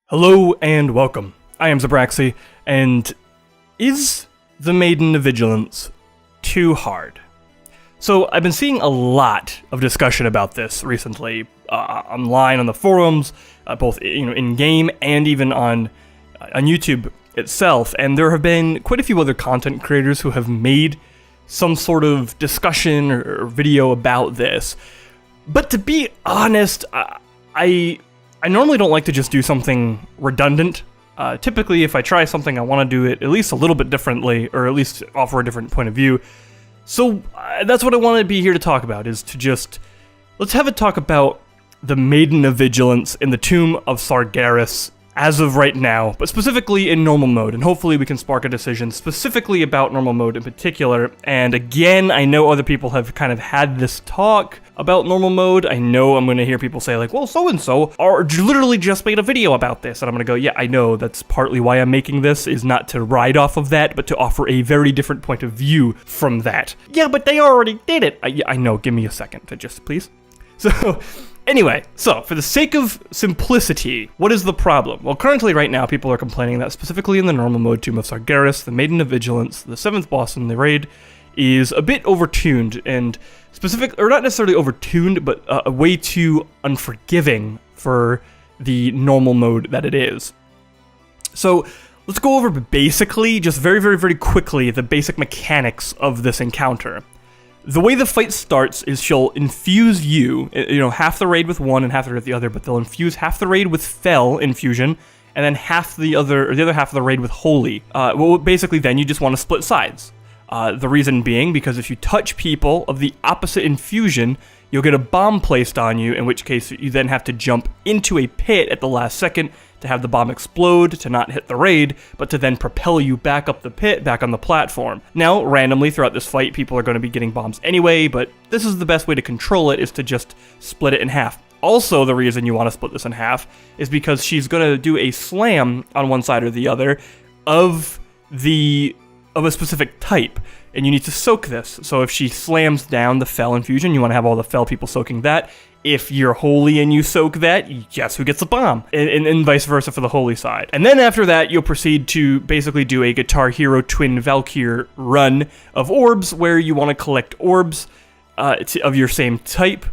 Hello and welcome. I am Zerbraxi, and is the Maiden of Vigilance too hard? So I've been seeing a lot of discussion about this recently, online on the forums, both in game and even on YouTube itself. And there have been quite a few other content creators who have made some sort of discussion or video about this. But to be honest, I normally don't like to just do something redundant. Typically, if I try something, I want to do it at least a little bit differently, or at least offer a different point of view. So that's what I want to be here to talk about, is to just, let's have a talk about the Maiden of Vigilance in the Tomb of Sargeras as of right now, but specifically in normal mode, and hopefully we can spark a decision specifically about normal mode in particular. And again, I know other people have kind of had this talk about normal mode. I know I'm going to hear people say like, well, so-and-so literally just made a video about this, and I'm going to go, yeah, I know, that's partly why I'm making this, is not to ride off of that, but to offer a very different point of view from that. Yeah, but they already did it. I know, give me a second to just, please. So, anyway, so for the sake of simplicity, what is the problem? Well, currently right now, people are complaining that specifically in the normal mode Tomb of Sargeras, the Maiden of Vigilance, the 7th boss in the raid, is a bit overtuned, and or not necessarily overtuned, but way too unforgiving for the normal mode that it is. So let's go over basically, just very, very, very quickly, the basic mechanics of this encounter. The way the fight starts is she'll infuse you, half the raid with one and half the raid with the other, but they'll infuse half the raid with Fel infusion, and then the other half of the raid with Holy. Well, basically then you just want to split sides. The reason being, because if you touch people of the opposite infusion, you'll get a bomb placed on you, in which case you then have to jump into a pit at the last second to have the bomb explode, to not hit the raid, but to then propel you back up the pit, back on the platform. Now, randomly throughout this fight, people are going to be getting bombs anyway, but this is the best way to control it, is to just split it in half. Also, the reason you want to split this in half is because she's going to do a slam on one side or the other of a specific type, and you need to soak this. So if she slams down the Fel infusion, you want to have all the Fel people soaking that. If you're Holy and you soak that, guess who gets the bomb? And vice versa for the Holy side. And then after that, you'll proceed to basically do a Guitar Hero Twin Valkyr run of orbs, where you want to collect orbs of your same type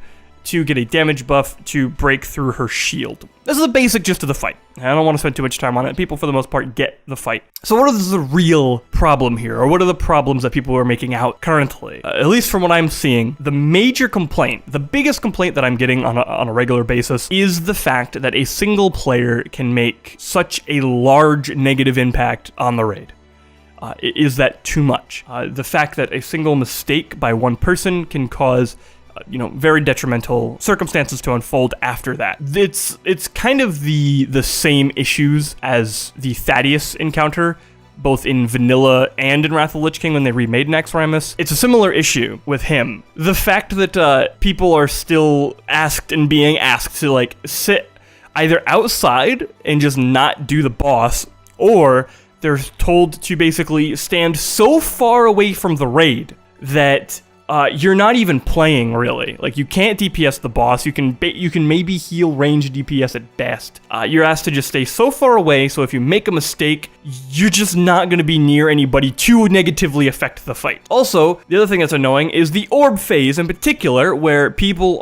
to get a damage buff to break through her shield. This is the basic gist of the fight. I don't want to spend too much time on it. People, for the most part, get the fight. So what is the real problem here? Or what are the problems that people are making out currently? At least from what I'm seeing, the major complaint, the biggest complaint that I'm getting on a regular basis, is the fact that a single player can make such a large negative impact on the raid. Is that too much? The fact that a single mistake by one person can cause very detrimental circumstances to unfold after that. It's kind of the same issues as the Thaddeus encounter, both in Vanilla and in Wrath of the Lich King when they remade Naxxramas. It's a similar issue with him. The fact that people are still being asked to sit either outside and just not do the boss, or they're told to basically stand so far away from the raid that you're not even playing, really. Like, you can't DPS the boss. You can maybe heal range DPS at best. You're asked to just stay so far away, so if you make a mistake, you're just not going to be near anybody to negatively affect the fight. Also, the other thing that's annoying is the orb phase in particular, where people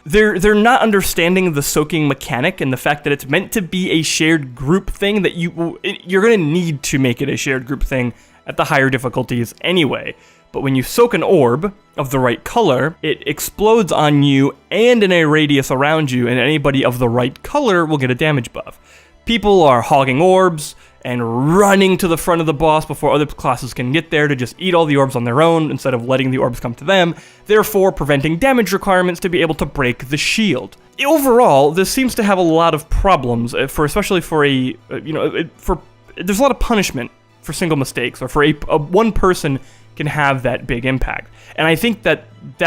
they're not understanding the soaking mechanic and the fact that it's meant to be a shared group thing, that you're going to need to make it a shared group thing at the higher difficulties anyway. But when you soak an orb of the right color, it explodes on you and in a radius around you, and anybody of the right color will get a damage buff. People are hogging orbs and running to the front of the boss before other classes can get there to just eat all the orbs on their own instead of letting the orbs come to them, therefore preventing damage requirements to be able to break the shield. Overall, this seems to have a lot of problems, especially for there's a lot of punishment for single mistakes, or for one person can have that big impact. And I think that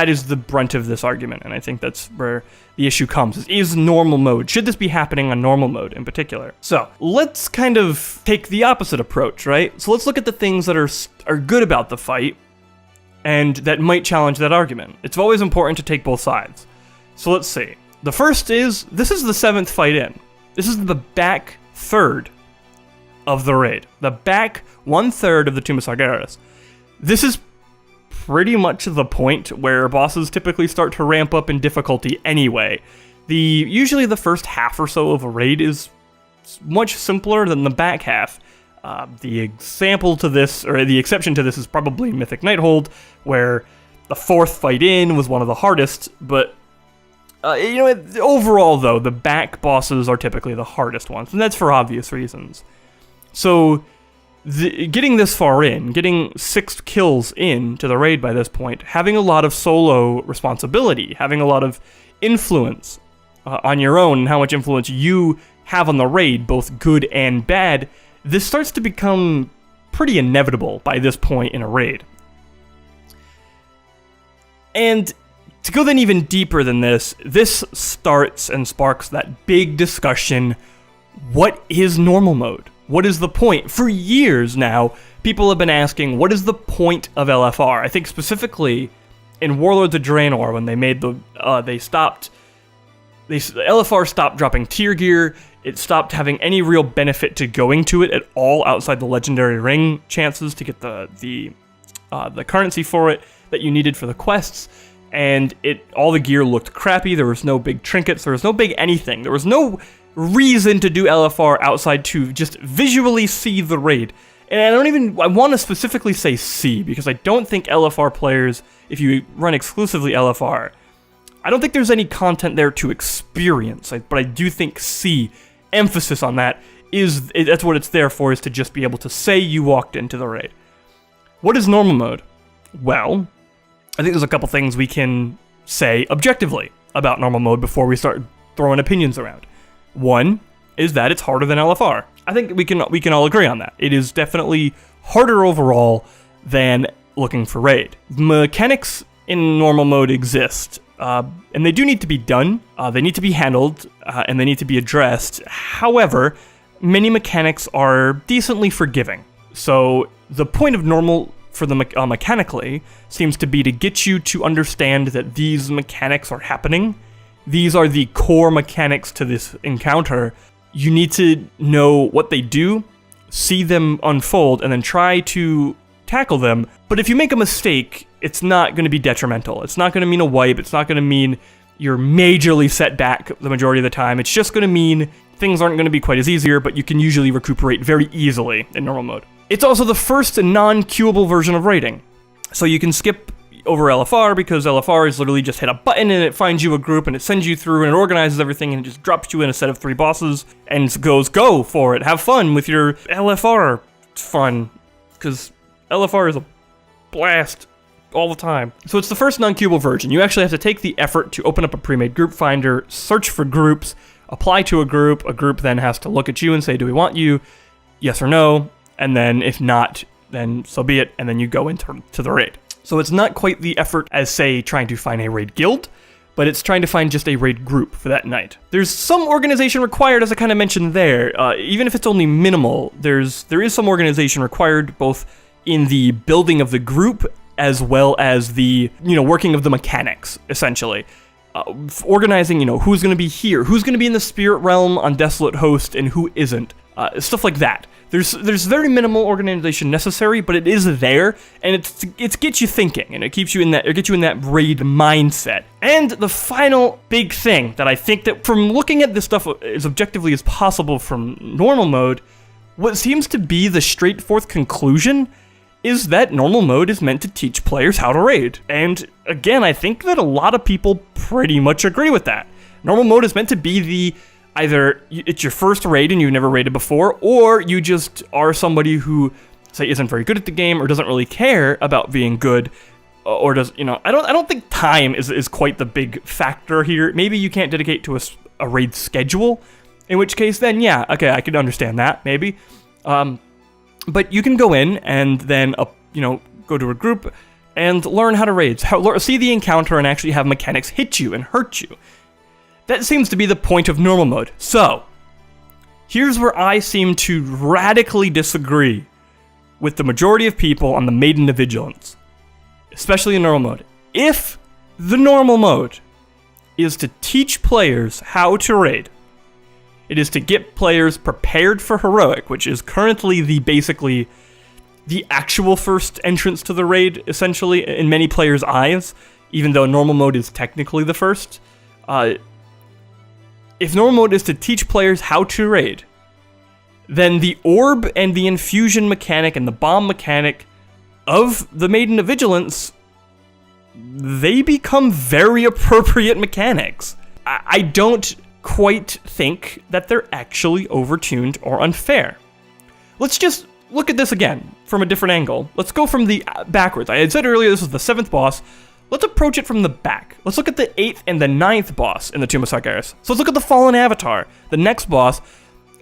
is the brunt of this argument, and I think that's where the issue comes, is normal mode. Should this be happening on normal mode in particular? So let's kind of take the opposite approach, right? So let's look at the things that are good about the fight and that might challenge that argument. It's always important to take both sides. So let's see. The first is, this is the 7th fight in. This is the back third of the raid. The back 1/3 of the Tomb of Sargeras. This is pretty much the point where bosses typically start to ramp up in difficulty anyway. Usually the first half or so of a raid is much simpler than the back half. The example to this, or the exception to this, is probably Mythic Nighthold, where the fourth fight in was one of the hardest, but overall though, the back bosses are typically the hardest ones, and that's for obvious reasons. So, getting this far in, getting 6 kills in to the raid by this point, having a lot of solo responsibility, having a lot of influence on your own, and how much influence you have on the raid, both good and bad, this starts to become pretty inevitable by this point in a raid. And to go then even deeper than this starts and sparks that big discussion: what is normal mode? What is the point? For years now, people have been asking, what is the point of LFR? I think specifically in Warlords of Draenor, when they made LFR stopped dropping tier gear. It stopped having any real benefit to going to it at all outside the legendary ring chances to get the currency for it that you needed for the quests. And all the gear looked crappy. There was no big trinkets. There was no big anything. There was no reason to do LFR outside to just visually see the raid. And I want to specifically say see, because I don't think LFR players, if you run exclusively LFR, I don't think there's any content there to experience, but I do think see, emphasis on that, that's what it's there for, is to just be able to say you walked into the raid. What is normal mode? Well, I think there's a couple things we can say objectively about normal mode before we start throwing opinions around. One is that it's harder than LFR. I think we can all agree on that. It is definitely harder overall than looking for raid. Mechanics in normal mode exist, and they do need to be done. They need to be handled, and they need to be addressed. However, many mechanics are decently forgiving. So the point of normal for the mechanically seems to be to get you to understand that these mechanics are happening. These are the core mechanics to this encounter. You need to know what they do, see them unfold, and then try to tackle them. But if you make a mistake, it's not going to be detrimental. It's not going to mean a wipe. It's not going to mean you're majorly set back the majority of the time. It's just going to mean things aren't going to be quite as easier, but you can usually recuperate very easily in normal mode. It's also the first non-queuable version of raiding. So you can skip over LFR, because LFR is literally just hit a button and it finds you a group and it sends you through and it organizes everything and it just drops you in a set of 3 bosses and goes, go for it, have fun with your LFR fun, because LFR is a blast all the time. So it's the first non-queuable version. You actually have to take the effort to open up a pre-made group finder, search for groups, apply to a group then has to look at you and say, do we want you, yes or no, and then if not, then so be it, and then you go into the raid. So it's not quite the effort as, say, trying to find a raid guild, but it's trying to find just a raid group for that night. There's some organization required, as I kind of mentioned there. Even if it's only minimal, there is some organization required, both in the building of the group as well as the working of the mechanics, essentially. Organizing, who's going to be here, who's going to be in the spirit realm on Desolate Host, and who isn't. Stuff like that. There's very minimal organization necessary, but it is there, and it's gets you thinking, and it gets you in that raid mindset. And the final big thing that I think that from looking at this stuff as objectively as possible from normal mode, what seems to be the straightforward conclusion is that normal mode is meant to teach players how to raid. And again, I think that a lot of people pretty much agree with that. Normal mode is meant to be either it's your first raid and you've never raided before, or you just are somebody who, say, isn't very good at the game or doesn't really care about being good, or does, I don't think time is quite the big factor here. Maybe you can't dedicate to a raid schedule, in which case then, yeah, okay, I could understand that, maybe. But you can go in and then, go to a group and learn how to raid, see the encounter and actually have mechanics hit you and hurt you. That seems to be the point of normal mode. So, here's where I seem to radically disagree with the majority of people on the Maiden of Vigilance, especially in normal mode. If the normal mode is to teach players how to raid, It is to get players prepared for Heroic, which is currently basically the actual first entrance to the raid, essentially, in many players' eyes, even though normal mode is technically the first. If normal mode is to teach players how to raid, then the orb and the infusion mechanic and the bomb mechanic of the Maiden of Vigilance, they become very appropriate mechanics. I don't quite think that they're actually overtuned or unfair. Let's just look at this again from a different angle. Let's go from the backwards. I had said earlier this was the 7th boss. Let's approach it from the back. Let's look at the 8th and the 9th boss in the Tomb of Sargeras. So let's look at the Fallen Avatar, the next boss,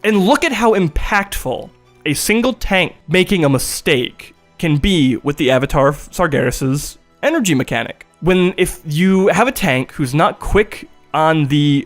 and look at how impactful a single tank making a mistake can be with the Avatar of Sargeras' energy mechanic. If you have a tank who's not quick on the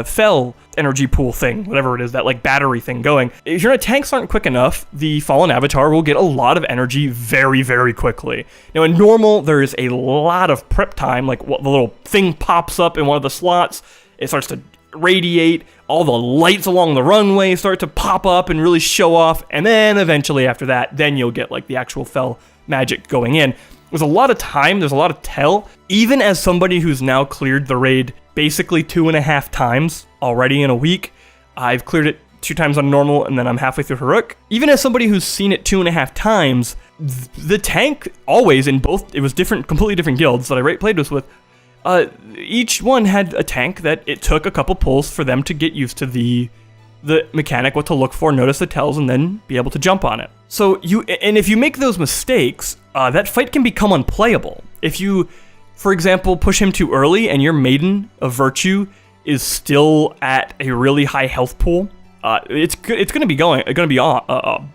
Fel energy pool thing, whatever it is, that like battery thing going, if your tanks aren't quick enough, the Fallen Avatar will get a lot of energy very, very quickly. Now in normal, there is a lot of prep time, like the little thing pops up in one of the slots, it starts to radiate, all the lights along the runway start to pop up and really show off, and then eventually after that, then you'll get like the actual Fel magic going in. There's a lot of time, there's a lot of tell. Even as somebody who's now cleared the raid basically 2.5 times already in a week, I've cleared it 2 times on normal and then I'm halfway through Heroic. Even as somebody who's seen it 2.5 times, the tank always in both, it was completely different guilds that I played this with, each one had a tank that it took a couple pulls for them to get used to the mechanic, what to look for, notice the tells, and then be able to jump on it. So if you make those mistakes, that fight can become unplayable. If you, for example, push him too early and your Maiden of Virtue is still at a really high health pool, it's going to be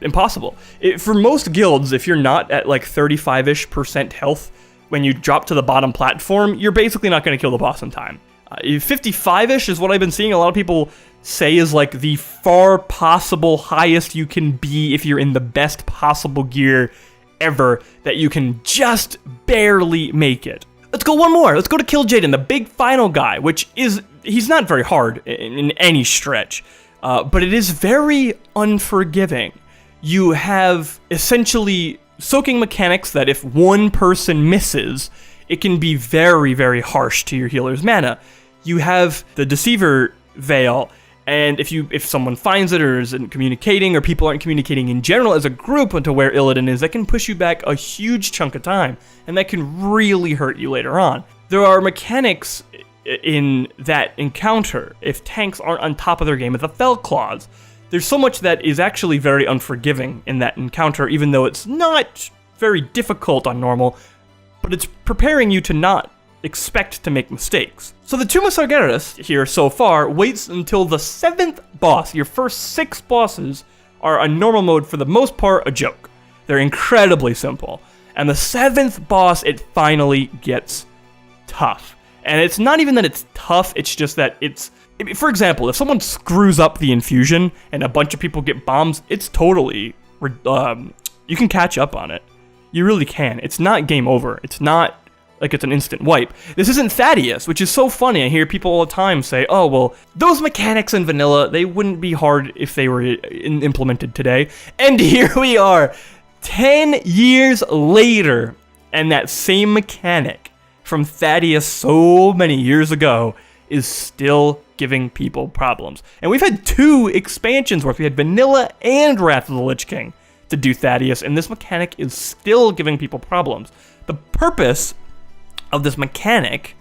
impossible. For most guilds, if you're not at like 35-ish% health when you drop to the bottom platform, you're basically not going to kill the boss in time. 55-ish is what I've been seeing a lot of people say is like the far possible highest you can be if you're in the best possible gear ever, that you can just barely make it. Let's go one more. Let's go to Kill Jaden, the big final guy, he's not very hard in any stretch, but it is very unforgiving. You have essentially soaking mechanics that if one person misses, it can be very, very harsh to your healer's mana. You have the Deceiver Veil, and if someone finds it or isn't communicating, or people aren't communicating in general as a group into where Illidan is, that can push you back a huge chunk of time, and that can really hurt you later on. There are mechanics in that encounter, if tanks aren't on top of their game with the Fel Claws. There's so much that is actually very unforgiving in that encounter, even though it's not very difficult on normal, but it's preparing you to not expect to make mistakes. So the Tomb of Sargeras here so far waits until the 7th boss. Your first 6 bosses are on normal mode for the most part a joke. They're incredibly simple. And the 7th boss, it finally gets tough. And it's not even that it's tough, it's just that for example, if someone screws up the infusion and a bunch of people get bombs, it's totally, you can catch up on it. You really can. It's not game over. It's not like it's an instant wipe. This isn't Thaddeus, which is so funny. I hear people all the time say, oh, well, those mechanics in vanilla, they wouldn't be hard if they were implemented today. And here we are, 10 years later, and that same mechanic from Thaddeus so many years ago is still giving people problems. And we've had 2 expansions worth. We had Vanilla and Wrath of the Lich King to do Thaddeus, and this mechanic is still giving people problems. The purpose of this mechanic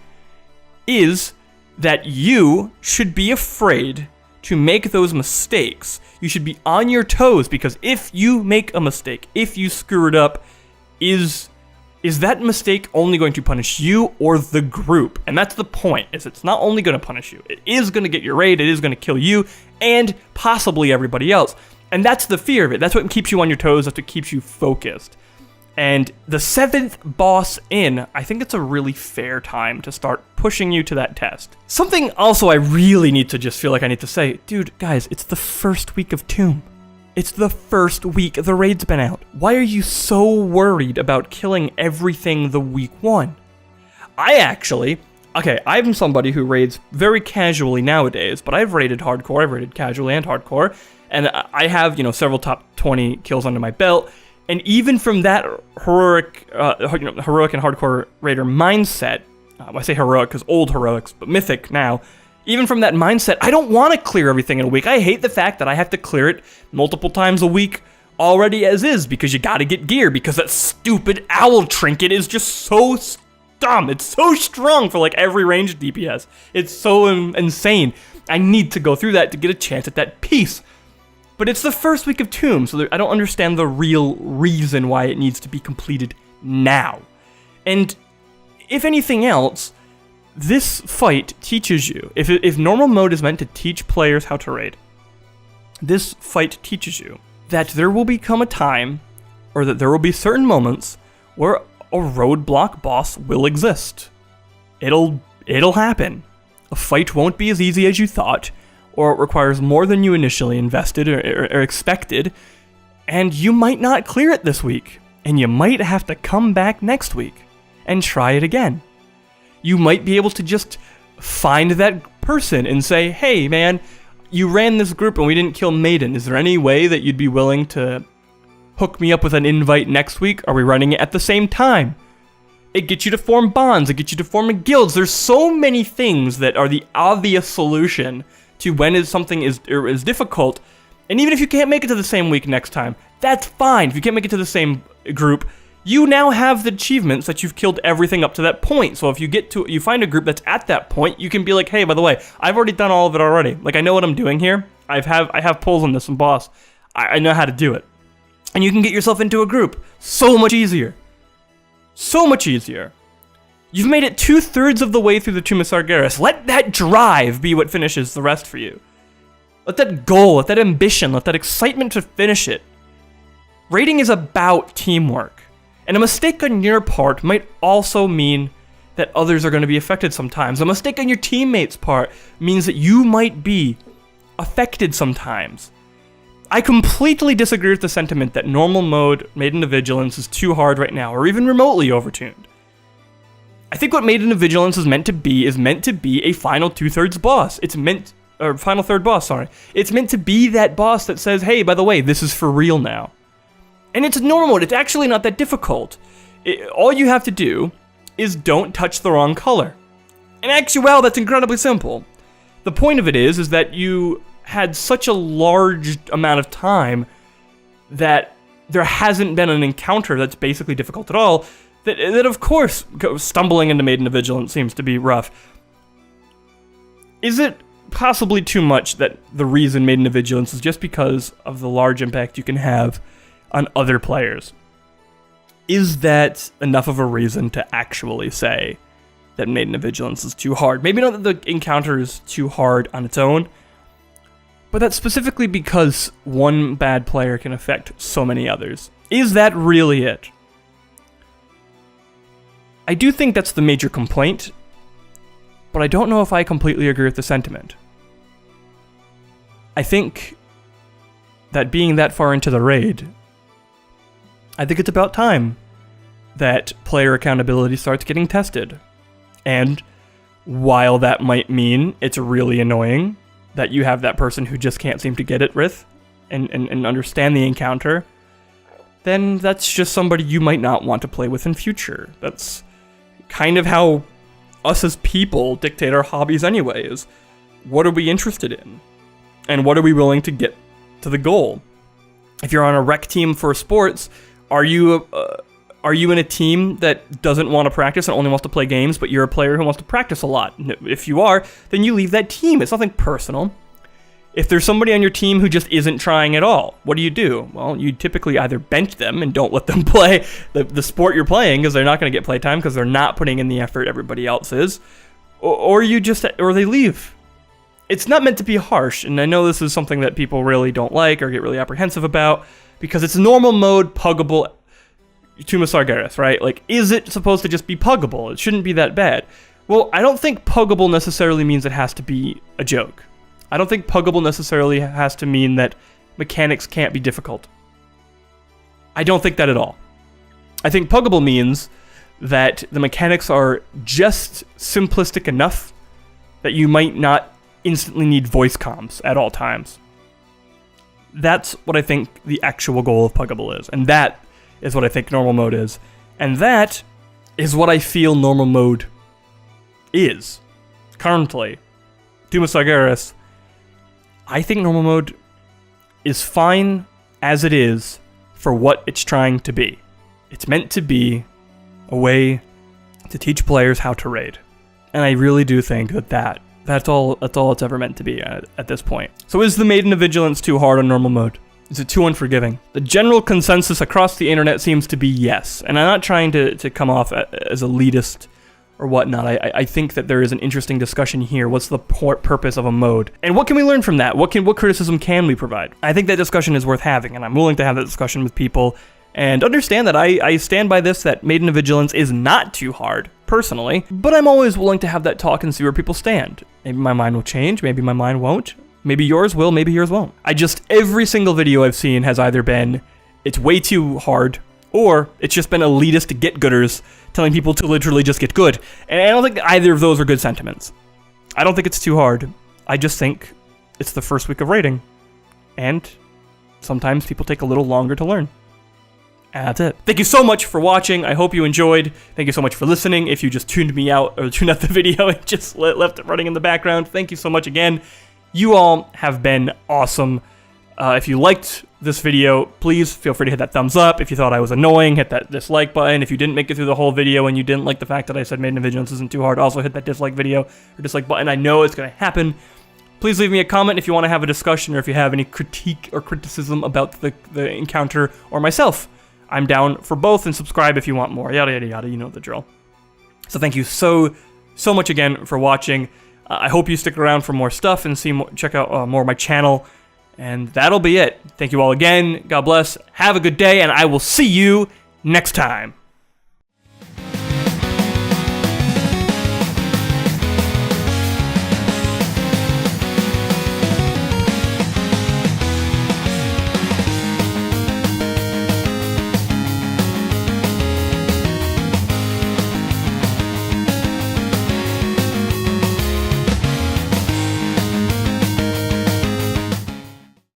is that you should be afraid to make those mistakes. You should be on your toes, because if you make a mistake, if you screw it up, is that mistake only going to punish you or the group? And that's the point, is it's not only going to punish you, it is going to get your raid, it is going to kill you, and possibly everybody else. And that's the fear of it. That's what keeps you on your toes, that's what keeps you focused. And the 7th boss in, I think it's a really fair time to start pushing you to that test. Something also I really need to just feel like I need to say, dude, guys, it's the first week of Tomb. It's the first week the raid's been out. Why are you so worried about killing everything the week 1? I okay, I'm somebody who raids very casually nowadays, but I've raided hardcore, I've raided casually and hardcore, and I have, several top 20 kills under my belt, and even from that heroic and hardcore raider mindset, I say heroic because old heroics, but mythic now, even from that mindset, I don't want to clear everything in a week. I hate the fact that I have to clear it multiple times a week already as is, because you gotta get gear, because that stupid owl trinket is just so dumb. It's so strong for like every ranged DPS. It's so insane. I need to go through that to get a chance at that piece. But it's the first week of Tomb, so I don't understand the real reason why it needs to be completed now. And if anything else, this fight teaches you, if normal mode is meant to teach players how to raid, this fight teaches you that there will become a time, or that there will be certain moments where a roadblock boss will exist. It'll happen. A fight won't be as easy as you thought, or it requires more than you initially invested or expected, and you might not clear it this week, and you might have to come back next week and try it again. You might be able to just find that person and say, hey man, you ran this group and we didn't kill Maiden. Is there any way that you'd be willing to hook me up with an invite next week? Are we running it at the same time? It gets you to form bonds. It gets you to form guilds. There's so many things that are the obvious solution to when something is difficult. And even if you can't make it to the same week next time, that's fine. If you can't make it to the same group, you now have the achievements that you've killed everything up to that point. So if you find a group that's at that point, you can be like, hey, by the way, I've already done all of it already. Like, I know what I'm doing here. I have pulls on this and boss. I know how to do it. And you can get yourself into a group. So much easier. So much easier. You've made it 2/3 of the way through the Tomb of Sargeras. Let that drive be what finishes the rest for you. Let that goal, let that ambition, let that excitement to finish it. Raiding is about teamwork. And a mistake on your part might also mean that others are going to be affected sometimes. A mistake on your teammates' part means that you might be affected sometimes. I completely disagree with the sentiment that normal mode Maiden of Vigilance is too hard right now, or even remotely overtuned. I think what Maiden of Vigilance is meant to be a final 2/3 boss. Final third boss, sorry. It's meant to be that boss that says, hey, by the way, this is for real now. And it's normal mode. It's actually not that difficult. All you have to do is don't touch the wrong color. In actuality, that's incredibly simple. The point of it is that you had such a large amount of time that there hasn't been an encounter that's basically difficult at all, that of course, stumbling into Maiden of Vigilance seems to be rough. Is it possibly too much that the reason Maiden of Vigilance is just because of the large impact you can have on other players? Is that enough of a reason to actually say that Maiden of Vigilance is too hard? Maybe not that the encounter is too hard on its own, but that's specifically because one bad player can affect so many others. Is that really it? I do think that's the major complaint, but I don't know if I completely agree with the sentiment. I think that being that far into the raid, I think it's about time that player accountability starts getting tested. And while that might mean it's really annoying that you have that person who just can't seem to get it with and understand the encounter, then that's just somebody you might not want to play with in future. That's kind of how us as people dictate our hobbies anyway, is what are we interested in? And what are we willing to get to the goal? If you're on a rec team for sports, are you in a team that doesn't want to practice and only wants to play games, but you're a player who wants to practice a lot? If you are, then you leave that team. It's nothing personal. If there's somebody on your team who just isn't trying at all, what do? Well, you typically either bench them and don't let them play the sport you're playing because they're not going to get playtime because they're not putting in the effort everybody else is, or they leave. It's not meant to be harsh, and I know this is something that people really don't like or get really apprehensive about because it's normal mode, puggable, Tomb of Sargeras, right? Like, is it supposed to just be puggable? It shouldn't be that bad. Well, I don't think puggable necessarily means it has to be a joke. I don't think puggable necessarily has to mean that mechanics can't be difficult. I don't think that at all. I think puggable means that the mechanics are just simplistic enough that you might not instantly need voice comms at all times. That's what I think the actual goal of puggable is, and that is what I think normal mode is, and that is what I feel normal mode is currently. Dumas Sargeras, I think normal mode is fine as it is for what it's trying to be. It's meant to be a way to teach players how to raid. And I really do think that's all it's ever meant to be at this point. So is the Maiden of Vigilance too hard on normal mode? Is it too unforgiving? The general consensus across the internet seems to be yes. And I'm not trying to come off as elitist or whatnot. I think that there is an interesting discussion here. What's the purpose of a mode? And what can we learn from that? What criticism can we provide? I think that discussion is worth having, and I'm willing to have that discussion with people and understand that I stand by this, that Maiden of Vigilance is not too hard, personally, but I'm always willing to have that talk and see where people stand. Maybe my mind will change, maybe my mind won't. Maybe yours will, maybe yours won't. Every single video I've seen has either been, it's way too hard, or it's just been elitist get-gooders telling people to literally just get good. And I don't think either of those are good sentiments. I don't think it's too hard. I just think it's the first week of raiding. And sometimes people take a little longer to learn. And that's it. Thank you so much for watching. I hope you enjoyed. Thank you so much for listening. If you just tuned me out or tuned out the video and just left it running in the background, thank you so much again. You all have been awesome. If you liked this video, please feel free to hit that thumbs up. If you thought I was annoying, hit that dislike button. If you didn't make it through the whole video and you didn't like the fact that I said Maiden of Vigilance isn't too hard, also hit that dislike video or dislike button. I know it's going to happen. Please leave me a comment if you want to have a discussion or if you have any critique or criticism about the encounter or myself. I'm down for both, and subscribe if you want more. Yada, yada, yada. You know the drill. So thank you so much again for watching. I hope you stick around for more stuff and check out more of my channel. And that'll be it. Thank you all again. God bless. Have a good day, and I will see you next time.